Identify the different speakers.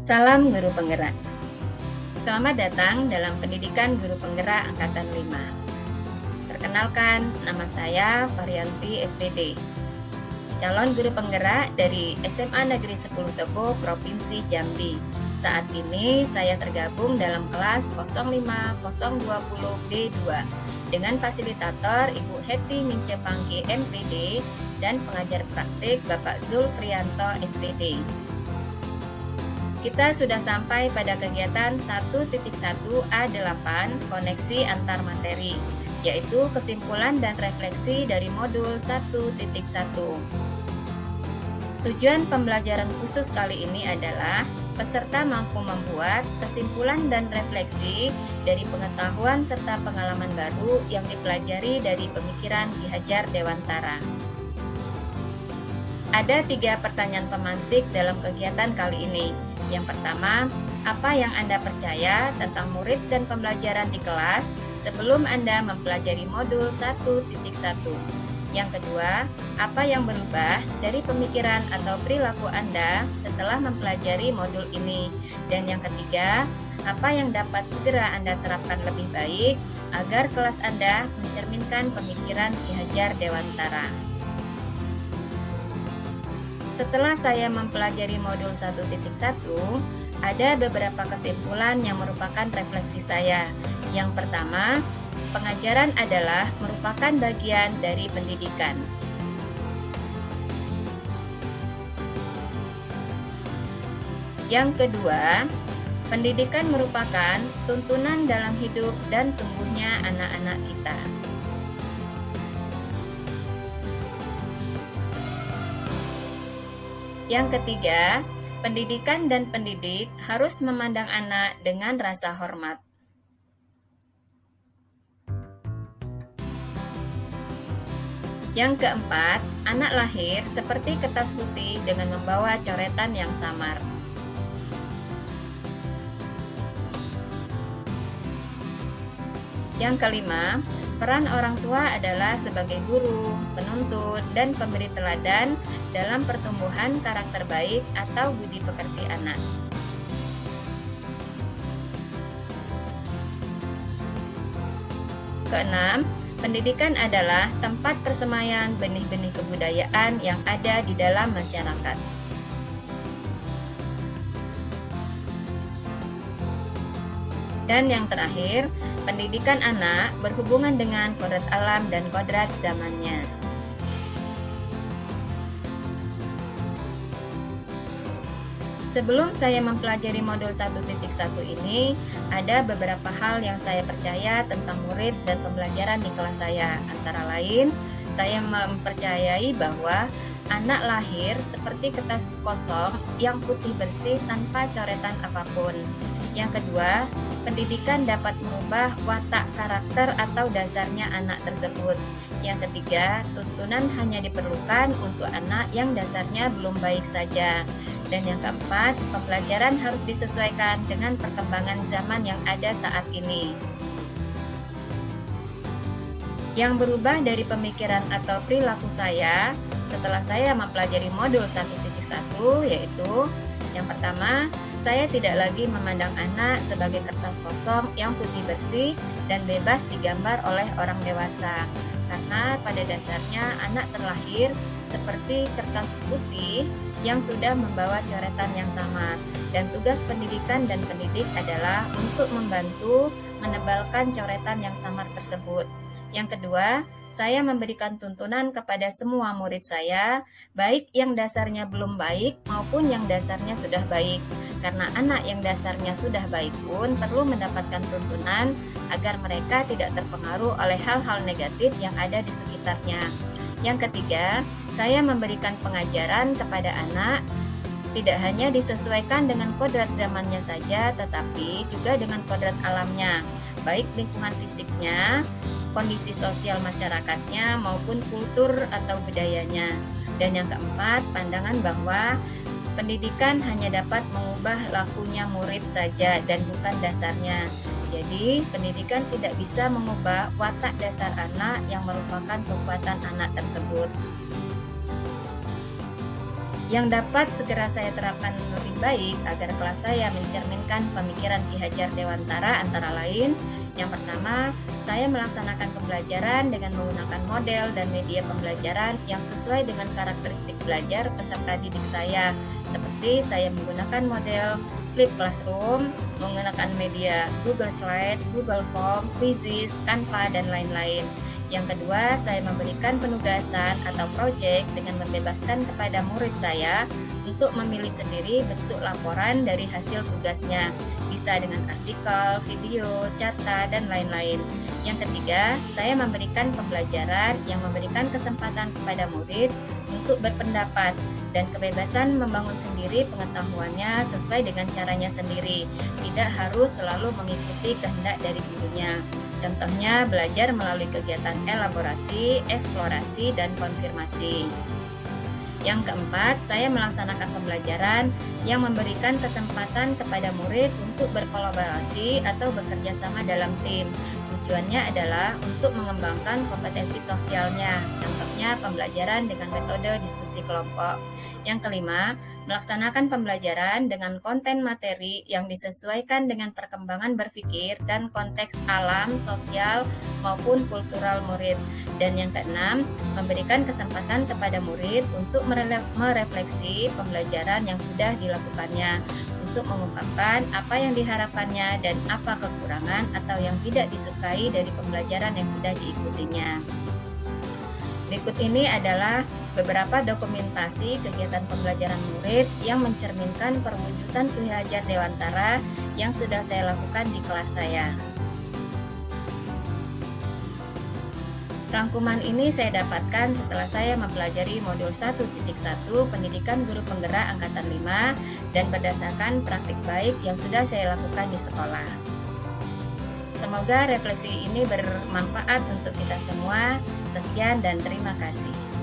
Speaker 1: Salam Guru Penggerak. Selamat datang dalam Pendidikan Guru Penggerak Angkatan 5. Perkenalkan, nama saya Varianti SPD, calon guru penggerak dari SMA Negeri 10 Tebo, Provinsi Jambi. Saat ini saya tergabung dalam kelas 05020B2 dengan fasilitator Ibu Heti Mincepangki MPD dan pengajar praktik Bapak Zulfrianto SPD. Kita sudah sampai pada kegiatan 1.1A8 koneksi antar materi, yaitu kesimpulan dan refleksi dari modul 1.1. Tujuan pembelajaran khusus kali ini adalah peserta mampu membuat kesimpulan dan refleksi dari pengetahuan serta pengalaman baru yang dipelajari dari pemikiran Ki Hajar Dewantara. Ada 3 pertanyaan pemantik dalam kegiatan kali ini. Yang pertama, apa yang Anda percaya tentang murid dan pembelajaran di kelas sebelum Anda mempelajari modul 1.1? Yang kedua, apa yang berubah dari pemikiran atau perilaku Anda setelah mempelajari modul ini? Dan yang ketiga, apa yang dapat segera Anda terapkan lebih baik agar kelas Anda mencerminkan pemikiran Ki Hajar Dewantara? Setelah saya mempelajari modul 1.1, ada beberapa kesimpulan yang merupakan refleksi saya. Yang pertama, pengajaran adalah merupakan bagian dari pendidikan. Yang kedua, pendidikan merupakan tuntunan dalam hidup dan tumbuhnya anak-anak kita. Yang ketiga, pendidikan dan pendidik harus memandang anak dengan rasa hormat. Yang keempat, anak lahir seperti kertas putih dengan membawa coretan yang samar. Yang kelima, peran orang tua adalah sebagai guru, penuntun, dan pemberi teladan dalam pertumbuhan karakter baik atau budi pekerti anak. Keenam, pendidikan adalah tempat persemaian benih-benih kebudayaan yang ada di dalam masyarakat. Dan yang terakhir, pendidikan anak berhubungan dengan kodrat alam dan kodrat zamannya. Sebelum saya mempelajari modul 1.1 ini, ada beberapa hal yang saya percaya tentang murid dan pembelajaran di kelas saya. Antara lain, saya mempercayai bahwa anak lahir seperti kertas kosong yang putih bersih tanpa coretan apapun. Yang kedua, pendidikan dapat merubah watak karakter atau dasarnya anak tersebut. Yang ketiga, tuntunan hanya diperlukan untuk anak yang dasarnya belum baik saja. Dan yang keempat, pembelajaran harus disesuaikan dengan perkembangan zaman yang ada saat ini. Yang berubah dari pemikiran atau perilaku saya setelah saya mempelajari modul 1.1 yaitu yang pertama, saya tidak lagi memandang anak sebagai kertas kosong yang putih bersih dan bebas digambar oleh orang dewasa. Karena pada dasarnya anak terlahir seperti kertas putih yang sudah membawa coretan yang sama. Dan tugas pendidikan dan pendidik adalah untuk membantu menebalkan coretan yang samar tersebut. Yang kedua, saya memberikan tuntunan kepada semua murid saya, baik yang dasarnya belum baik maupun yang dasarnya sudah baik. Karena anak yang dasarnya sudah baik pun perlu mendapatkan tuntunan agar mereka tidak terpengaruh oleh hal-hal negatif yang ada di sekitarnya. Yang ketiga, saya memberikan pengajaran kepada anak tidak hanya disesuaikan dengan kodrat zamannya saja, tetapi juga dengan kodrat alamnya, baik lingkungan fisiknya, kondisi sosial masyarakatnya, maupun kultur atau budayanya. Dan yang keempat, pandangan bahwa pendidikan hanya dapat mengubah lakunya murid saja dan bukan dasarnya. Jadi, pendidikan tidak bisa mengubah watak dasar anak yang merupakan kekuatan anak tersebut. yang dapat segera saya terapkan lebih baik agar kelas saya mencerminkan pemikiran Ki Hajar Dewantara antara lain. Yang pertama, saya melaksanakan pembelajaran dengan menggunakan model dan media pembelajaran yang sesuai dengan karakteristik belajar peserta didik saya. Seperti saya menggunakan model Flip Classroom, menggunakan media Google Slide, Google Form, Quizzes, Canva, dan lain-lain. Yang kedua, saya memberikan penugasan atau proyek dengan membebaskan kepada murid saya untuk memilih sendiri bentuk laporan dari hasil tugasnya. Bisa dengan artikel, video, carta, dan lain-lain. Yang ketiga, saya memberikan pembelajaran yang memberikan kesempatan kepada murid untuk berpendapat dan kebebasan membangun sendiri pengetahuannya sesuai dengan caranya sendiri, tidak harus selalu mengikuti kehendak dari gurunya. Contohnya, belajar melalui kegiatan elaborasi, eksplorasi, dan konfirmasi. Yang keempat, saya melaksanakan pembelajaran yang memberikan kesempatan kepada murid untuk berkolaborasi atau bekerja sama dalam tim. Tujuannya adalah untuk mengembangkan kompetensi sosialnya, contohnya pembelajaran dengan metode diskusi kelompok. Yang kelima, melaksanakan pembelajaran dengan konten materi yang disesuaikan dengan perkembangan berpikir dan konteks alam, sosial, maupun kultural murid. Dan yang keenam, memberikan kesempatan kepada murid untuk merefleksi pembelajaran yang sudah dilakukannya, untuk mengungkapkan apa yang diharapkannya dan apa kekurangan atau yang tidak disukai dari pembelajaran yang sudah diikutinya. Berikut ini adalah beberapa dokumentasi kegiatan pembelajaran murid yang mencerminkan perwujudan Ki Hajar Dewantara yang sudah saya lakukan di kelas saya. Rangkuman ini saya dapatkan setelah saya mempelajari modul 1.1 Pendidikan Guru Penggerak Angkatan 5 dan berdasarkan praktik baik yang sudah saya lakukan di sekolah. Semoga refleksi ini bermanfaat untuk kita semua. Sekian dan terima kasih.